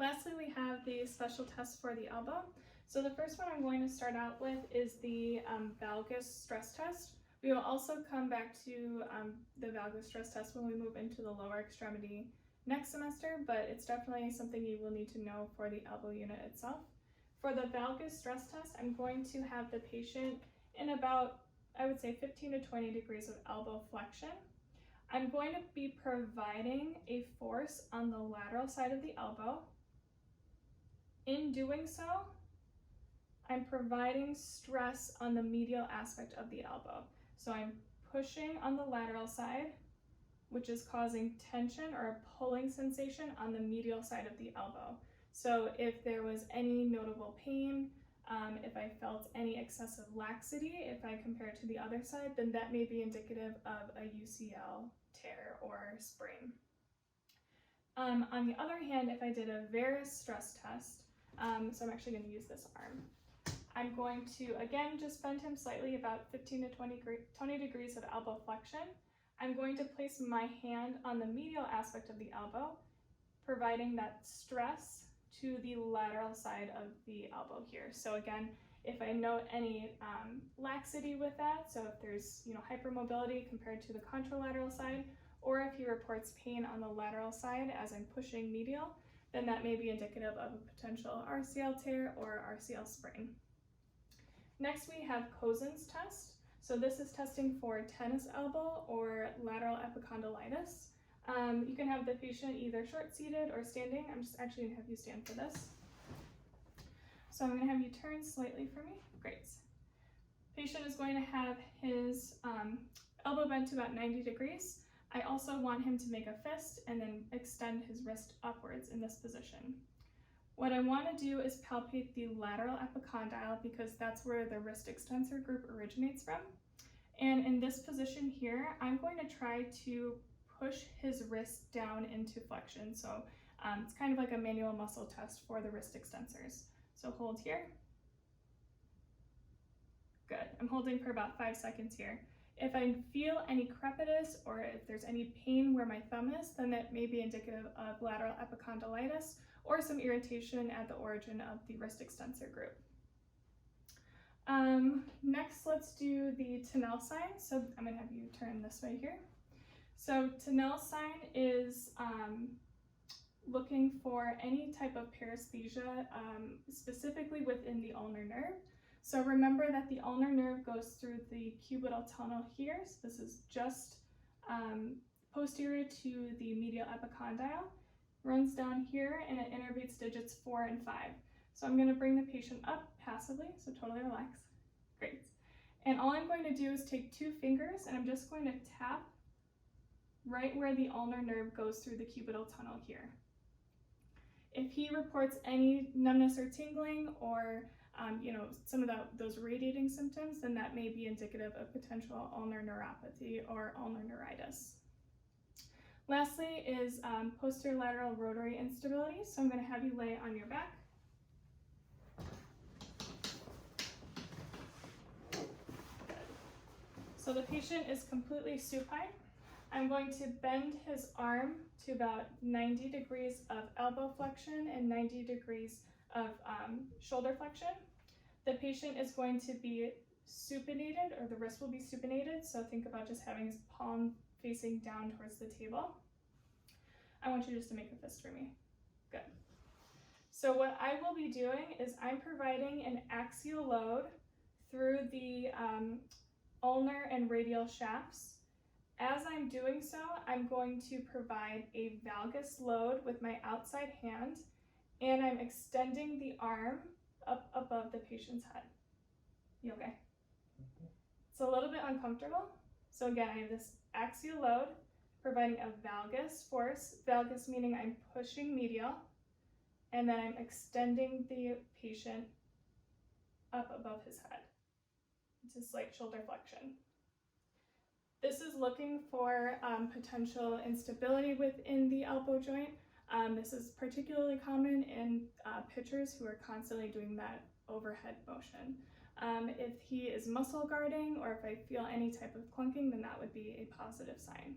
Lastly, we have the special test for the elbow. So the first one I'm going to start out with is the valgus stress test. We will also come back to the valgus stress test when we move into the lower extremity next semester, but it's definitely something you will need to know for the elbow unit itself. For the valgus stress test, I'm going to have the patient in about, I would say, 15 to 20 degrees of elbow flexion. I'm going to be providing a force on the lateral side of the elbow. In doing so, I'm providing stress on the medial aspect of the elbow. So I'm pushing on the lateral side, which is causing tension or a pulling sensation on the medial side of the elbow. So if there was any notable pain, if I felt any excessive laxity, if I compare it to the other side, then that may be indicative of a UCL tear or sprain. On the other hand, if I did a varus stress test, so I'm actually going to use this arm. I'm going to, again, just bend him slightly, about 15 to 20 degrees of elbow flexion. I'm going to place my hand on the medial aspect of the elbow, providing that stress to the lateral side of the elbow here. So again, if I note any laxity with that, so if there's hypermobility compared to the contralateral side, or if he reports pain on the lateral side as I'm pushing medial, then that may be indicative of a potential RCL tear or RCL sprain. Next, we have Cosen's test. So this is testing for tennis elbow or lateral epicondylitis. You can have the patient either short-seated or standing. I'm just actually going to have you stand for this. So I'm going to have you turn slightly for me. Great. Patient is going to have his elbow bent to about 90 degrees. I also want him to make a fist and then extend his wrist upwards in this position. What I want to do is palpate the lateral epicondyle because that's where the wrist extensor group originates from. And in this position here, I'm going to try to push his wrist down into flexion. So it's kind of like a manual muscle test for the wrist extensors. So hold here. Good. I'm holding for about 5 seconds here. If I feel any crepitus or if there's any pain where my thumb is, then that may be indicative of lateral epicondylitis or some irritation at the origin of the wrist extensor group. Next, let's do the Tinel sign. So I'm going to have you turn this way here. So Tinel sign is looking for any type of paresthesia, specifically within the ulnar nerve. So remember that the ulnar nerve goes through the cubital tunnel here. So this is just posterior to the medial epicondyle, runs down here, and it innervates digits 4 and 5. So I'm going to bring the patient up passively, so totally relax. Great. And all I'm going to do is take 2 fingers, and I'm just going to tap right where the ulnar nerve goes through the cubital tunnel here. If he reports any numbness or tingling or some of those radiating symptoms, then that may be indicative of potential ulnar neuropathy or ulnar neuritis. Lastly is posterior lateral rotary instability. So I'm going to have you lay on your back. Good. So the patient is completely supine. I'm going to bend his arm to about 90 degrees of elbow flexion and 90 degrees of shoulder flexion. The patient is going to be supinated, or the wrist will be supinated, so think about just having his palm facing down towards the table. I want you just to make a fist for me. Good. So what I will be doing is I'm providing an axial load through the ulnar and radial shafts. As I'm doing so, I'm going to provide a valgus load with my outside hand, and I'm extending the arm up above the patient's head. You okay? It's a little bit uncomfortable. So again, I have this axial load providing a valgus force, valgus meaning I'm pushing medial, and then I'm extending the patient up above his head. It's a slight shoulder flexion. This is looking for potential instability within the elbow joint. This is particularly common in pitchers who are constantly doing that overhead motion. If he is muscle guarding or if I feel any type of clunking, then that would be a positive sign.